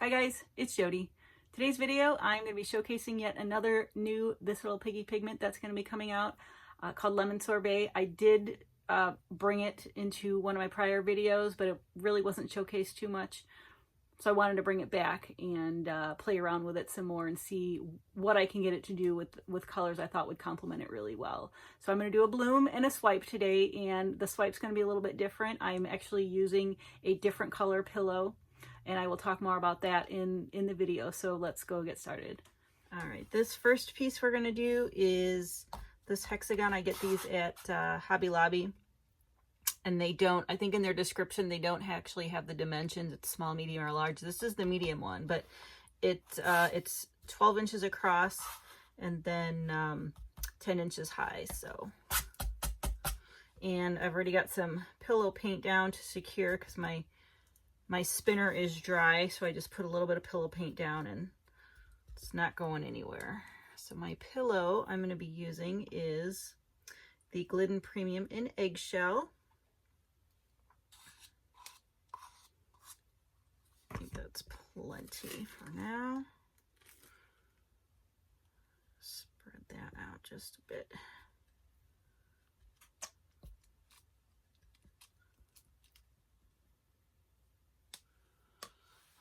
Hi guys, it's Jody. Today's video, I'm going to be showcasing yet another new This Little Piggy pigment that's going to be coming out called Lemon Sorbet. I did bring it into one of my prior videos, but it really wasn't showcased too much. So I wanted to bring it back and play around with it some more and see what I can get it to do with colors I thought would complement it really well. So I'm going to do a bloom and a swipe today, and the swipe's going to be a little bit different. I'm actually using a different color pillow, and I will talk more about that in the video. So let's go get started. All right, this first piece we're going to do is this Hexagon. I get these at Hobby Lobby. And they don't, I think in their description, they don't actually have the dimensions. It's small, medium, or large. This is the medium one, but it's 12 inches across and then 10 inches high. So, and I've already got some pillow paint down to secure because my spinner is dry. So I just put a little bit of pillow paint down and it's not going anywhere. So my pillow I'm going to be using is the Glidden Premium in Eggshell. I think that's plenty for now. Spread that out just a bit.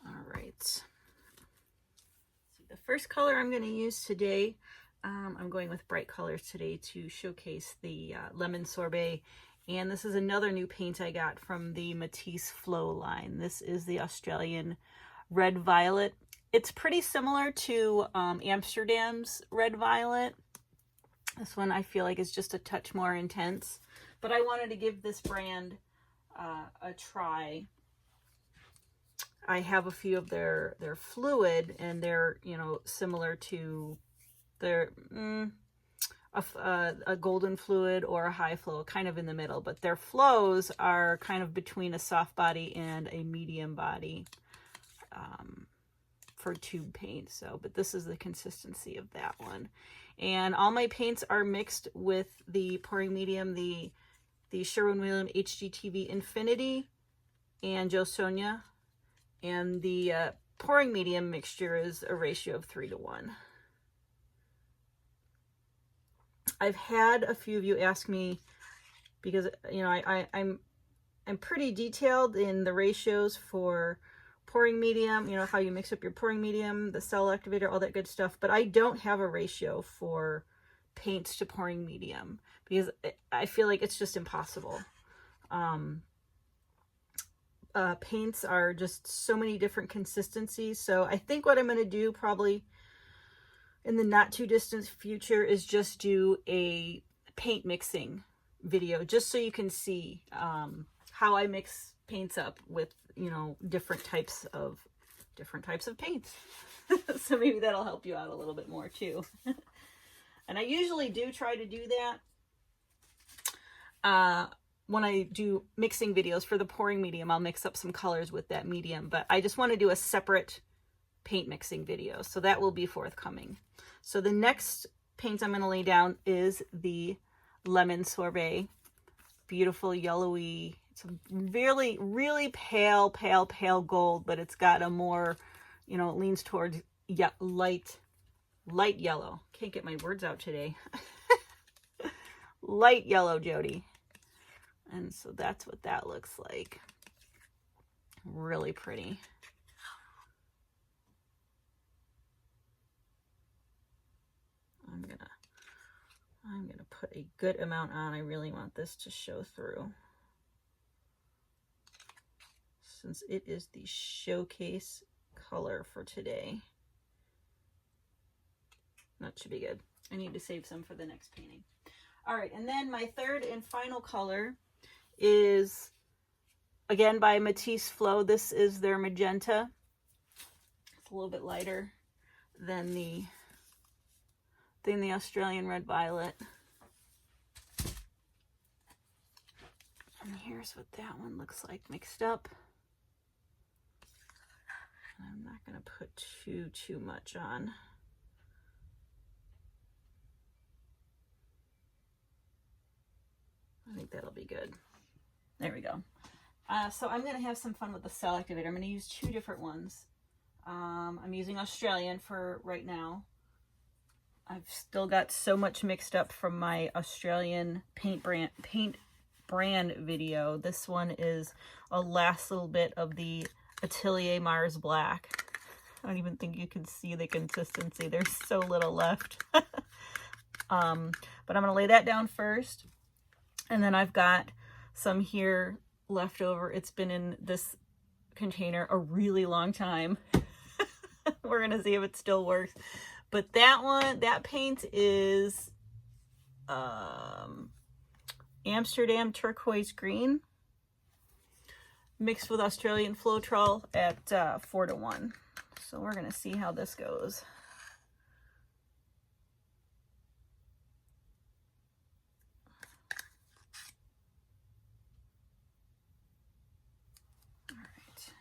All right. See, the first color I'm going to use today, I'm going with bright colors today to showcase the Lemon Sorbet. And this is another new paint I got from the Matisse Flow line. This is the Australian Red Violet. It's pretty similar to Amsterdam's Red Violet. This one I feel like is just a touch more intense. But I wanted to give this brand a try. I have a few of their fluid, and they're, you know, similar to their... a golden fluid or a high flow, kind of in the middle, but their flows are kind of between a soft body and a medium body for tube paint. So, but this is the consistency of that one. And all my paints are mixed with the pouring medium, the Sherwin-Williams HGTV Infinity and Jo Sonja. And the pouring medium mixture is a ratio of 3:1. I've had a few of you ask me, because, you know, I'm pretty detailed in the ratios for pouring medium, you know, how you mix up your pouring medium, the cell activator, all that good stuff. But I don't have a ratio for paints to pouring medium because I feel like it's just impossible. Paints are just so many different consistencies. So I think what I'm going to do probably in the not too distant future is just do a paint mixing video, just so you can see how I mix paints up with, you know, different types of paints. So maybe that'll help you out a little bit more too. And I usually do try to do that when I do mixing videos for the pouring medium. I'll mix up some colors with that medium, but I just want to do a separate paint mixing video, so that will be forthcoming. So the next paint I'm going to lay down is the Lemon Sorbet. Beautiful yellowy, it's a really, really pale gold, but it's got a more, you know, it leans towards light yellow. Can't get my words out today. Light yellow, Jody. And so that's what that looks like. Really pretty. I'm gonna put a good amount on. I really want this to show through, since it is the showcase color for today. That should be good. I need to save some for the next painting. All right, and then my third and final color is, again, by Matisse Flow. This is their magenta. It's a little bit lighter than the Australian Red Violet. And here's what that one looks like mixed up. I'm not going to put too much on. I think that'll be good. There we go. So I'm going to have some fun with the cell activator. I'm going to use two different ones. I'm using Australian for right now. I've still got so much mixed up from my Australian paint brand video. This one is a last little bit of the Atelier Mars Black. I don't even think you can see the consistency. There's so little left. But I'm going to lay that down first. And then I've got some here left over. It's been in this container a really long time. We're going to see if it still works. But that one, that paint is Amsterdam Turquoise Green mixed with Australian Floetrol at 4:1. So we're going to see how this goes. All right.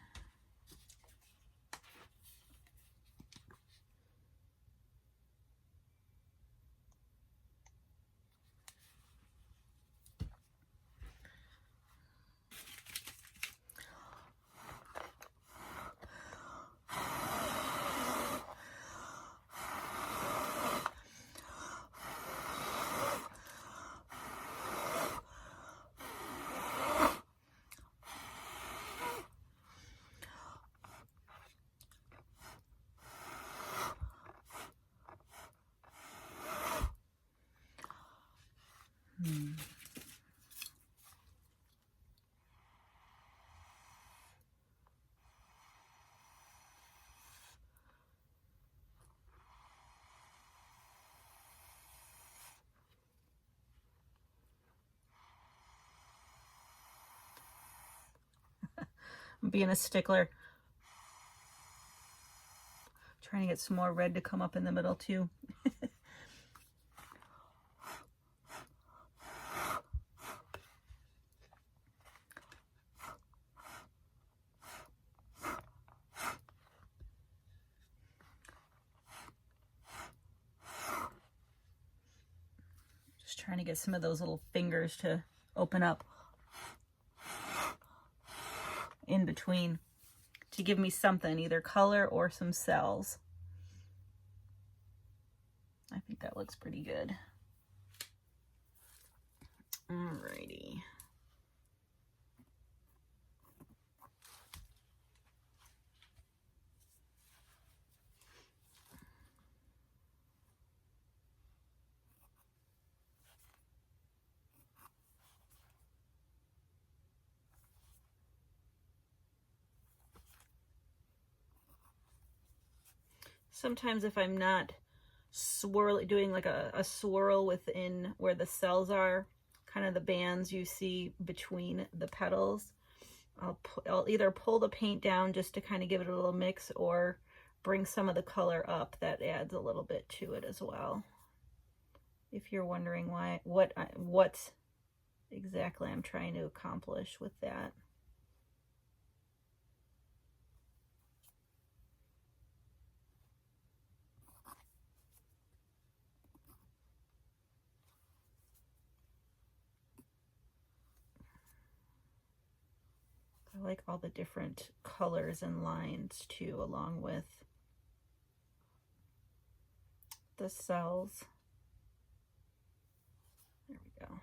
I'm being a stickler. Trying to get some more red to come up in the middle too. Just trying to get some of those little fingers to open up in between to give me something, either color or some cells. I think that looks pretty good. Alrighty. Sometimes if I'm not doing like a swirl within where the cells are, kind of the bands you see between the petals, I'll either pull the paint down just to kind of give it a little mix, or bring some of the color up. That adds a little bit to it as well. If you're wondering what exactly I'm trying to accomplish with that. I like all the different colors and lines too, along with the cells. There we go.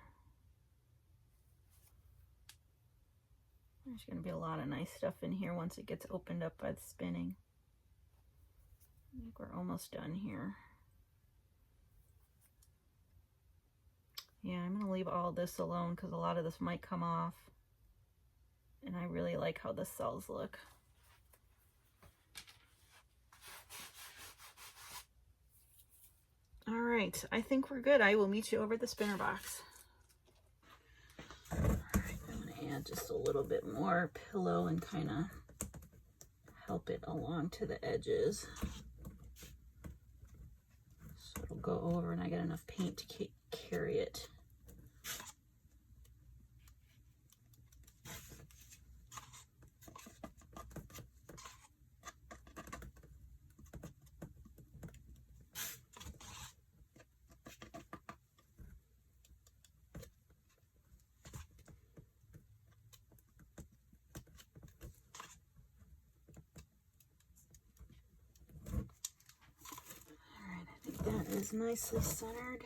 There's going to be a lot of nice stuff in here once it gets opened up by the spinning. I think we're almost done here. Yeah, I'm going to leave all this alone because a lot of this might come off. And I really like how the cells look. All right, I think we're good. I will meet you over at the spinner box. All right, I'm going to add just a little bit more pillow and kind of help it along to the edges. So it'll go over and I get enough paint to carry it. That is nicely centered.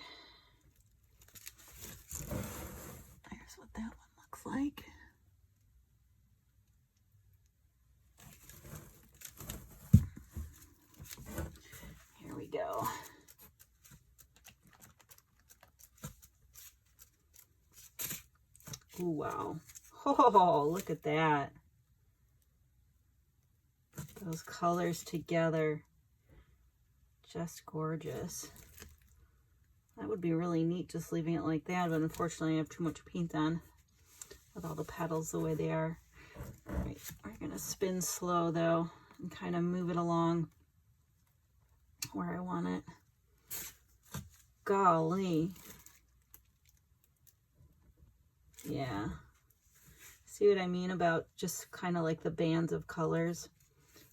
There's what that one looks like. Here we go. Ooh, wow. Oh, look at that. Those colors together. Just gorgeous. That would be really neat just leaving it like that, but unfortunately I have too much paint on with all the petals the way they are. All right, we're gonna spin slow though and kind of move it along where I want it. Golly. Yeah. See what I mean about just kind of like the bands of colors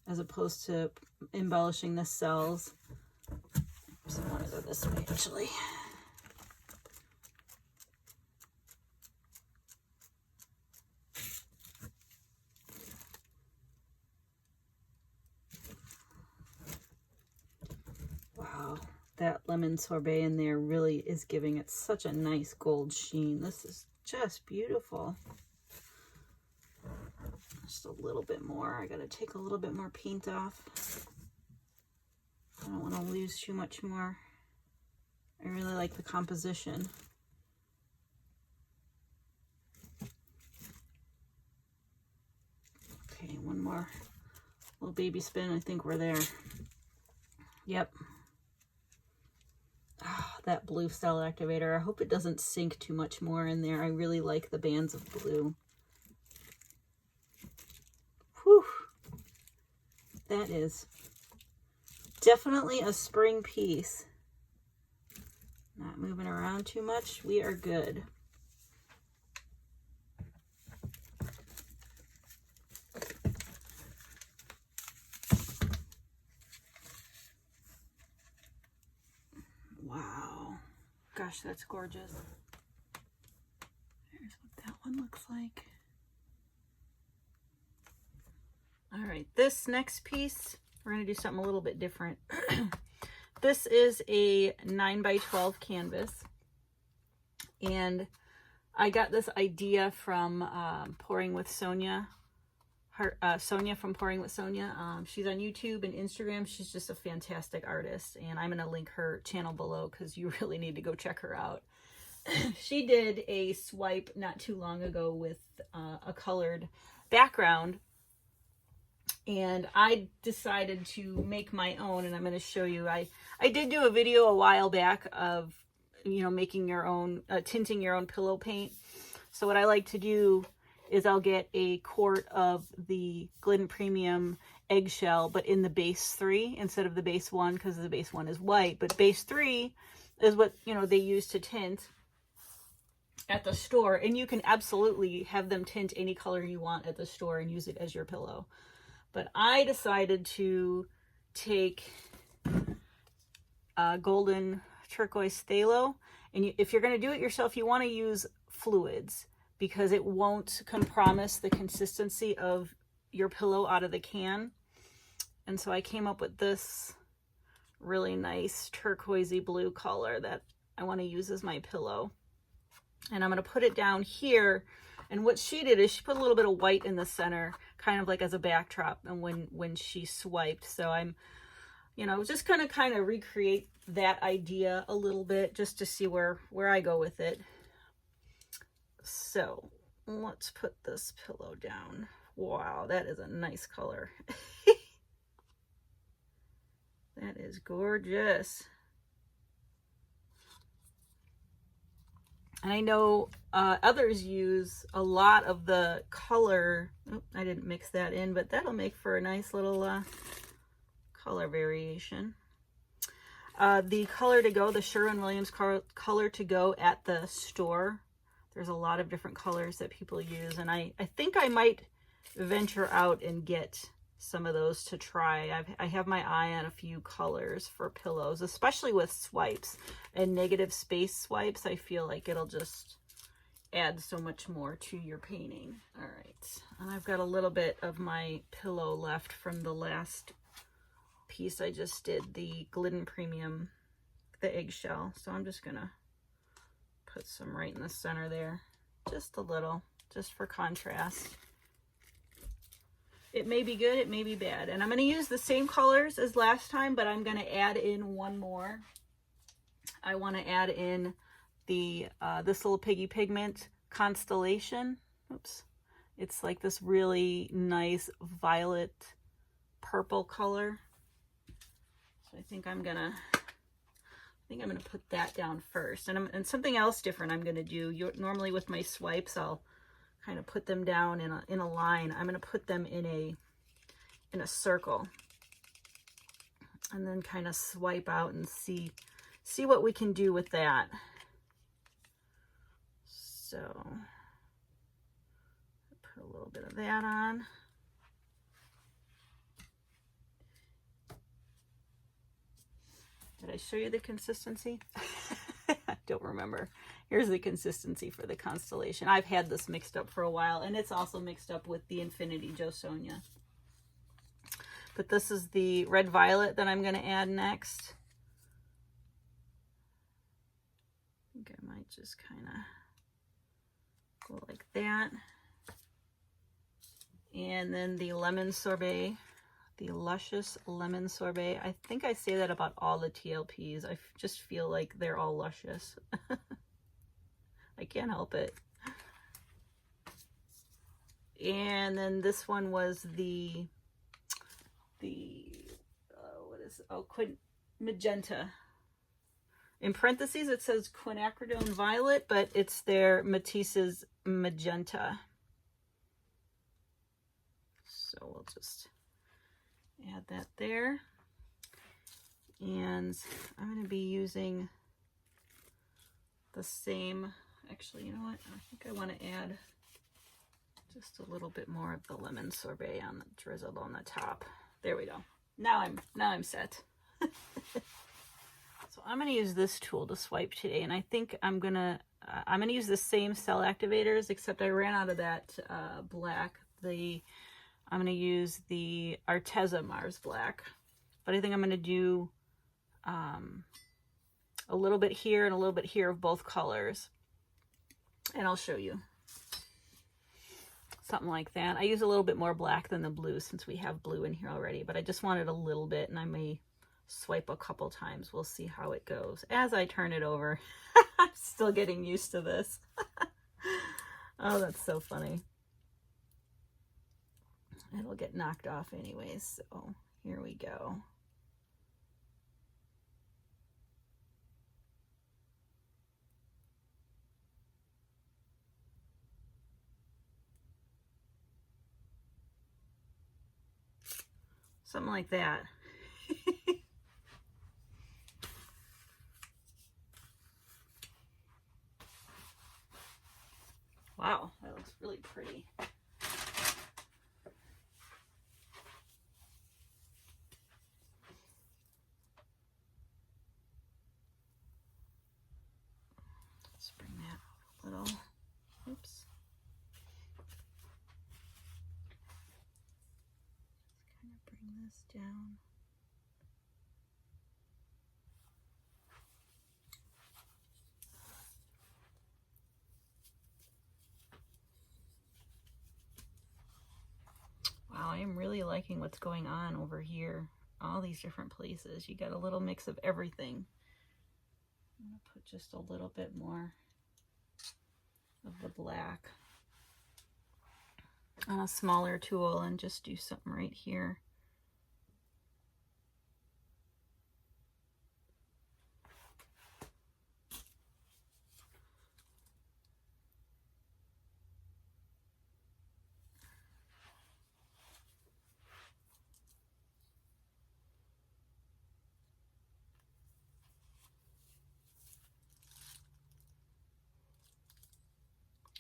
as opposed to embellishing the cells. So I want to go this way actually. Wow, that lemon sorbet in there really is giving it such a nice gold sheen. This is just beautiful. Just a little bit more. I gotta take a little bit more paint off. I don't want to lose too much more. I really like the composition. Okay, one more little baby spin. I think we're there. Yep. Oh, that blue cell activator. I hope it doesn't sink too much more in there. I really like the bands of blue. Whew. That is definitely a spring piece. Not moving around too much. We are good. Wow. Gosh, that's gorgeous. Here's what that one looks like. All right, this next piece, we're going to do something a little bit different. This is a 9x12 canvas, and I got this idea from Pouring with Sonja. Sonja from Pouring with Sonja. She's on YouTube and Instagram. She's just a fantastic artist, and I'm going to link her channel below because you really need to go check her out. She did a swipe not too long ago with a colored background, and I decided to make my own, and I'm going to show you. I did do a video a while back of, you know, making your own, tinting your own pillow paint. So what I like to do is I'll get a quart of the Glidden Premium Eggshell, but in the base 3 instead of the base 1, because the base 1 is white, but base 3 is what, you know, they use to tint at the store, and you can absolutely have them tint any color you want at the store and use it as your pillow. But I decided to take golden turquoise phthalo, and if you're going to do it yourself, you want to use fluids because it won't compromise the consistency of your pillow out of the can. And so I came up with this really nice turquoisey blue color that I want to use as my pillow. And I'm going to put it down here. And what she did is she put a little bit of white in the center, kind of like as a backdrop, and when she swiped. So I'm, you know, just gonna kind of recreate that idea a little bit just to see where I go with it. So let's put this pillow down. Wow, that is a nice color. That is gorgeous. And I know others use a lot of the color. Oh, I didn't mix that in, but that'll make for a nice little color variation. The color to go, the Sherwin-Williams color to go at the store. There's a lot of different colors that people use, and I think I might venture out and get some of those to try. I have my eye on a few colors for pillows, especially with swipes and negative space swipes. I feel like it'll just add so much more to your painting. All right, and I've got a little bit of my pillow left from the last piece I just did, the Glidden Premium the eggshell. So I'm just gonna put some right in the center there, just a little, just for contrast. It may be good, it may be bad. And I'm gonna use the same colors as last time, but I'm gonna add in one more. I wanna add in the this little Piggy Pigment Constellation. Oops. It's like this really nice violet purple color. So I think I'm gonna put that down first. And something else different I'm gonna do. Normally with my swipes, I'll kind of put them down in a line. I'm gonna put them in a circle, and then kind of swipe out and see what we can do with that. So put a little bit of that on. Did I show you the consistency? I don't remember. Here's the consistency for the Constellation. I've had this mixed up for a while, and it's also mixed up with the Infinity Joe Sonja. But this is the red violet that I'm going to add next. I think I might just kind of go like that. And then the lemon sorbet. The luscious lemon sorbet. I think I say that about all the TLPs. I just feel like they're all luscious. I can't help it. And then this one was the what is it? Oh, magenta. In parentheses it says quinacridone violet, but it's their Matisse's magenta. So we'll just add that there. And I'm going to be using the same, actually, you know what? I think I want to add just a little bit more of the lemon sorbet on the drizzle on the top. There we go. Now I'm set. So I'm going to use this tool to swipe today, and I think I'm going to use the same cell activators, except I ran out of that black. I'm going to use the Arteza Mars Black, but I think I'm going to do a little bit here and a little bit here of both colors, and I'll show you. Something like that. I use a little bit more black than the blue since we have blue in here already, but I just wanted a little bit, and I may swipe a couple times. We'll see how it goes as I turn it over. I'm still getting used to this. Oh, that's so funny. It'll get knocked off anyways, so here we go. Something like that. Wow, that looks really pretty. Let's bring that a little. Oops. Let's kind of bring this down. Wow, I am really liking what's going on over here. All these different places. You got a little mix of everything. I'm going to put just a little bit more of the black on a smaller tool and just do something right here.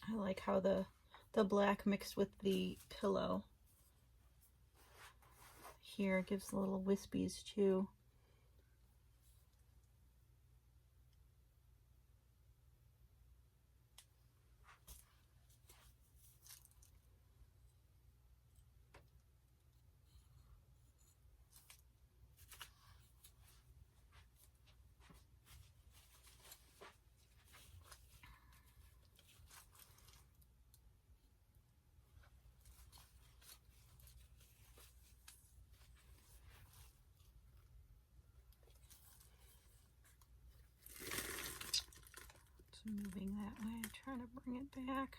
I like how the black mixed with the pillow here gives little wispies too. trying to bring it back.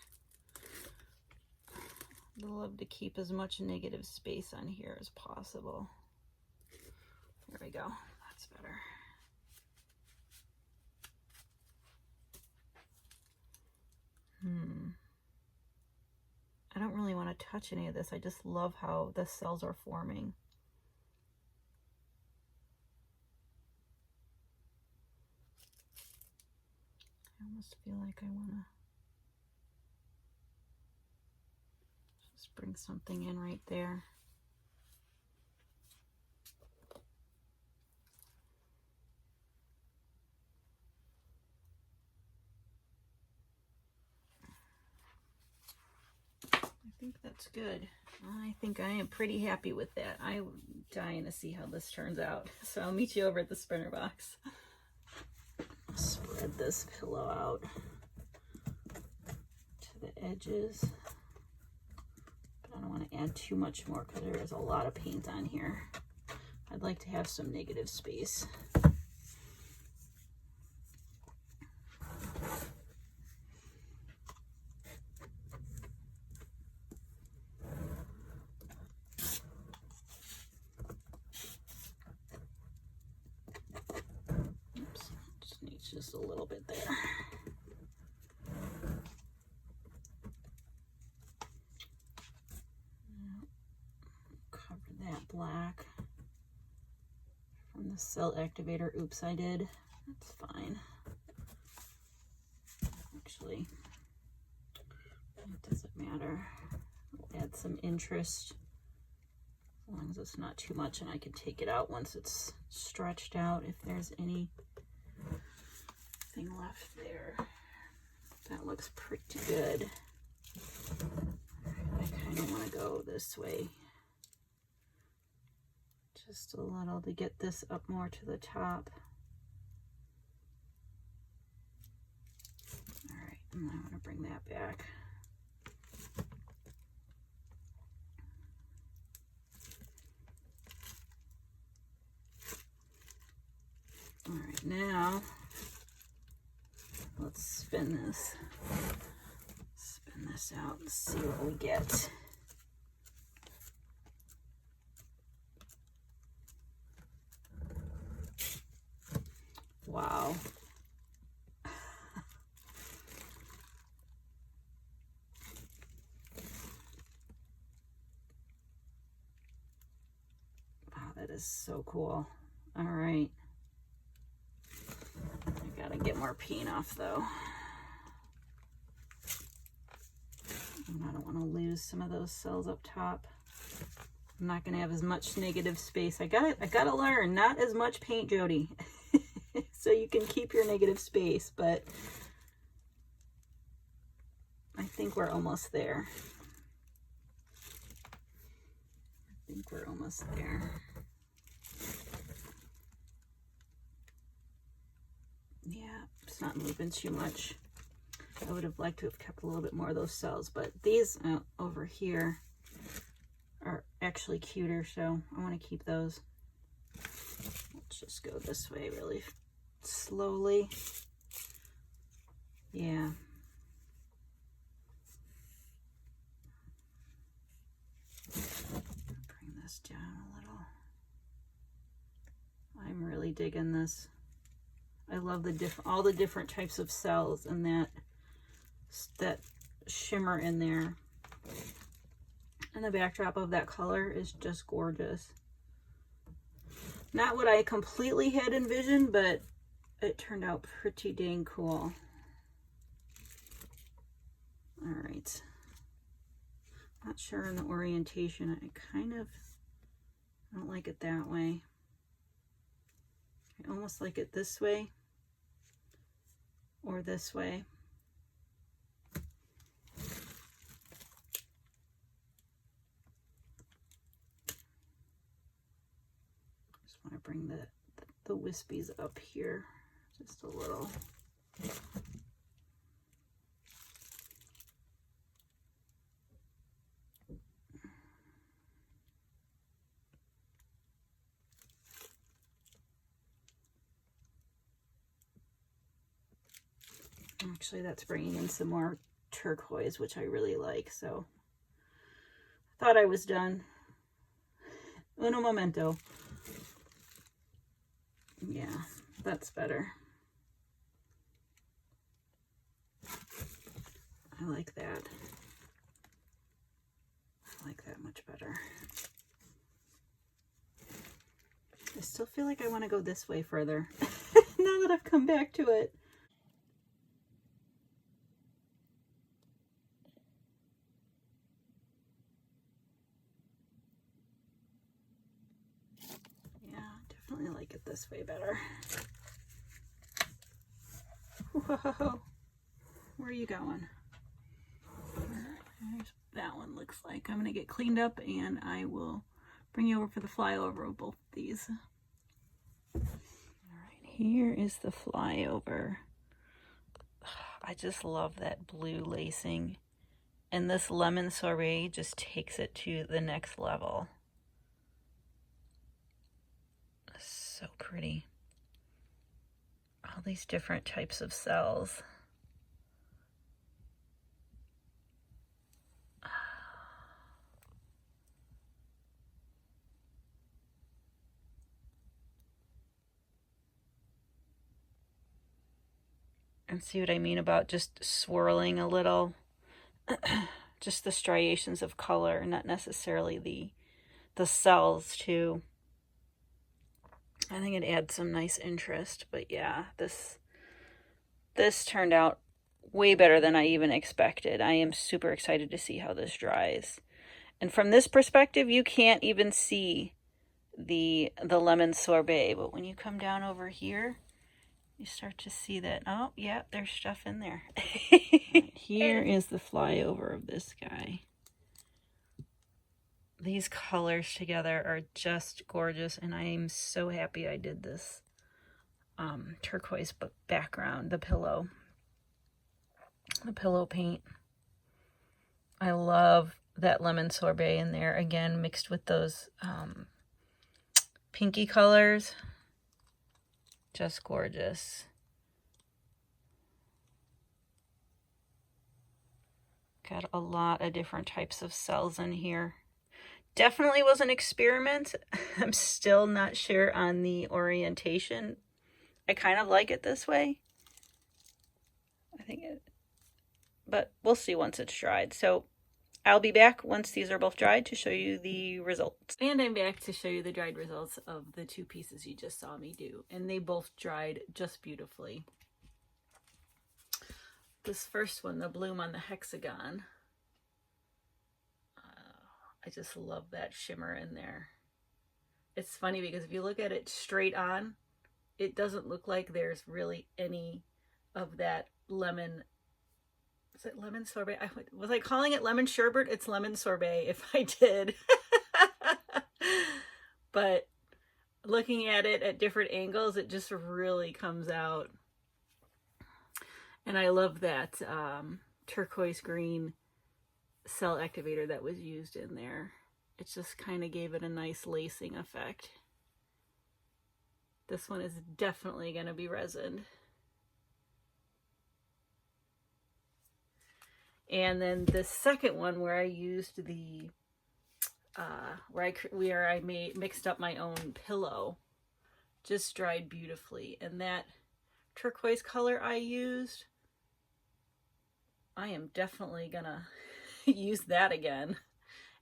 I love to keep as much negative space on here as possible. There we go. That's better. I don't really want to touch any of this. I just love how the cells are forming. I almost feel like I want to just bring something in right there. I think that's good. I think I am pretty happy with that. I'm dying to see how this turns out. So I'll meet you over at the sprinter box. Spread this pillow out to the edges. But I don't want to add too much more because there is a lot of paint on here. I'd like to have some negative space. Just a little bit there. Cover that black from the cell activator. Oops, I did. That's fine. Actually, it doesn't matter. I'll add some interest as long as it's not too much, and I can take it out once it's stretched out if there's any left there. That looks pretty good. I kind of want to go this way just a little to get this up more to the top. All right, and I want to bring that back. All right, now let's spin this out and see what we get. Wow. Wow, that is so cool. All right. I gotta get more paint off though. And I don't want to lose some of those cells up top. I'm not gonna have as much negative space. I gotta learn, not as much paint, Jody. So you can keep your negative space, but I think we're almost there. I think we're almost there. Yeah, it's not moving too much. I would have liked to have kept a little bit more of those cells, but these over here are actually cuter, so I want to keep those. Let's just go this way really slowly. Yeah. Bring this down a little. I'm really digging this. I love the all the different types of cells and that shimmer in there. And the backdrop of that color is just gorgeous. Not what I completely had envisioned, but it turned out pretty dang cool. All right. Not sure on the orientation. I don't like it that way. I almost like it this way or this way. Just want to bring the wispies up here just a little. All Actually, that's bringing in some more turquoise, which I really like. So I thought I was done. Uno momento. Yeah, that's better. I like that. I like that much better. I still feel like I want to go this way further now that I've come back to it. Yeah, definitely like it this way better. Whoa, where are you going? There's that one looks like. I'm going to get cleaned up and I will bring you over for the flyover of both of these. All right, here is the flyover. I just love that blue lacing. And this lemon sorbet just takes it to the next level. So pretty. All these different types of cells. And see what I mean about just swirling a little? Just the striations of color, not necessarily the cells too. I think it adds some nice interest, but yeah, this turned out way better than I even expected. I am super excited to see how this dries. And from this perspective, you can't even see the lemon sorbet, but when you come down over here, you start to see that, oh, yeah, there's stuff in there. Right, here is the flyover of this guy. These colors together are just gorgeous, and I am so happy I did this turquoise background, the pillow paint. I love that lemon sorbet in there, again, mixed with those pinky colors. Just gorgeous. Got a lot of different types of cells in here. Definitely was an experiment. I'm still not sure on the orientation. I kind of like it this way. I think it, but we'll see once it's dried. So I'll be back once these are both dried to show you the results. And I'm back to show you the dried results of the two pieces you just saw me do. And they both dried just beautifully. This first one, the bloom on the Hexagon. I just love that shimmer in there. It's funny because if you look at it straight on, it doesn't look like there's really any of that lemon. Is it lemon sorbet? Was I calling it lemon sherbet? It's lemon sorbet if I did. But looking at it at different angles, it just really comes out. And I love that turquoise green cell activator that was used in there. It just kind of gave it a nice lacing effect. This one is definitely going to be resined. And then the second one where I used the where I mixed up my own pillow, just dried beautifully. And that turquoise color I used, I am definitely gonna use that again.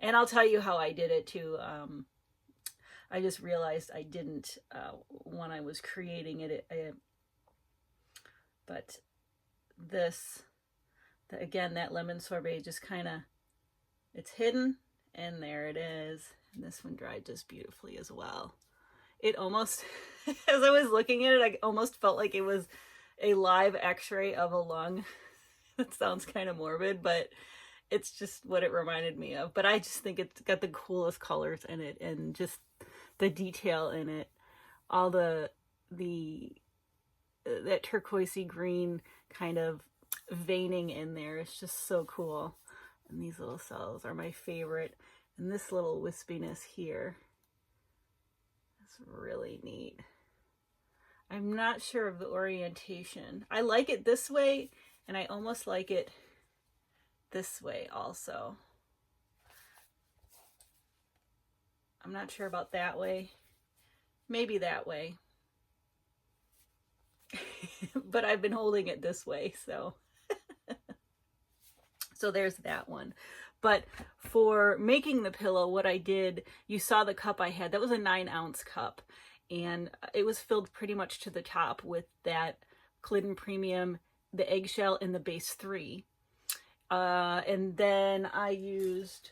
And I'll tell you how I did it too. I just realized I didn't when I was creating it. But this, again, that lemon sorbet just kind of, it's hidden, and there it is. And this one dried just beautifully as well. It almost, as I was looking at it, I almost felt like it was a live x-ray of a lung. That sounds kind of morbid, but it's just what it reminded me of. But I just think it's got the coolest colors in it, and just the detail in it. All that turquoisey green kind of veining in there is just so cool. And these little cells are my favorite. And this little wispiness here is really neat. I'm not sure of the orientation. I like it this way, And I almost like it this way also. I'm not sure about that way. Maybe that way. But I've been holding it this way, so. So there's that one. But for making the pillow, what I did, you saw the cup I had. That was a 9-ounce cup. And it was filled pretty much to the top with that Glidden Premium, the Eggshell, and the Base 3. And then I used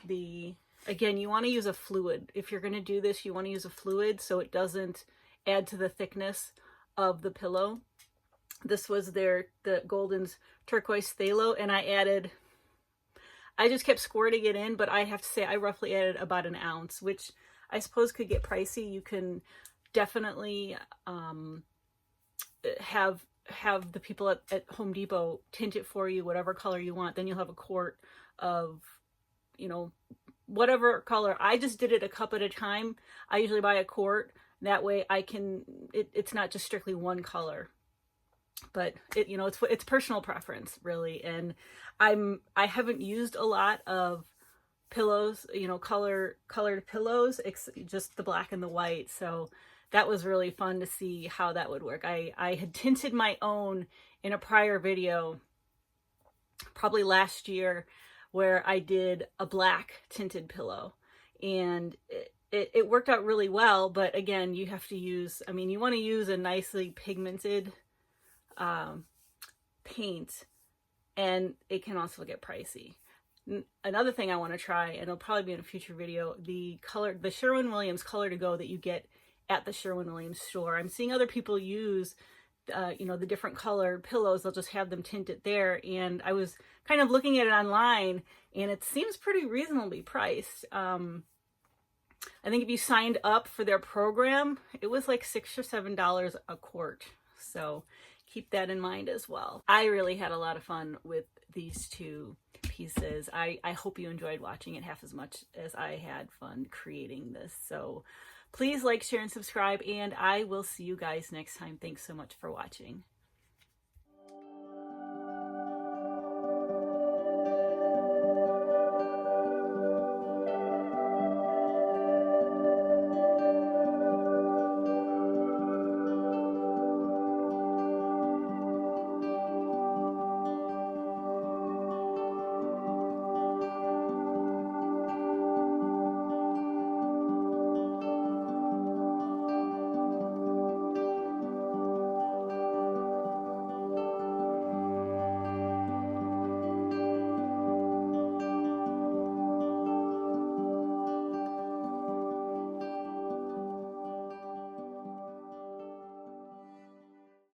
the, again, you want to use a fluid. If you're going to do this, you want to use a fluid so it doesn't add to the thickness of the pillow. This was the Golden's Turquoise Phthalo, and I just kept squirting it in, but I have to say I roughly added about an ounce, which I suppose could get pricey. You can definitely have the people at Home Depot tint it for you, whatever color you want. Then you'll have a quart of, you know, whatever color. I just did it a cup at a time. I usually buy a quart. That way I can, it's not just strictly one color. But it, you know, it's personal preference really. And I haven't used a lot of pillows, you know, colored pillows, just the black and the white. So that was really fun to see how that would work. I had tinted my own in a prior video, probably last year, where I did a black tinted pillow, and it worked out really well. But again, you have to use, I mean, you want to use a nicely pigmented paint, and it can also get pricey. Another thing I want to try, and it'll probably be in a future video, the Sherwin-Williams Color to Go that you get at the Sherwin-Williams store. I'm seeing other people use, you know, the different colored pillows. They'll just have them tinted there. And I was kind of looking at it online, and it seems pretty reasonably priced. I think if you signed up for their program, it was like $6 or $7 a quart. So keep that in mind as well. I really had a lot of fun with these two pieces. I hope you enjoyed watching it half as much as I had fun creating this. So please like, share, and subscribe, and I will see you guys next time. Thanks so much for watching.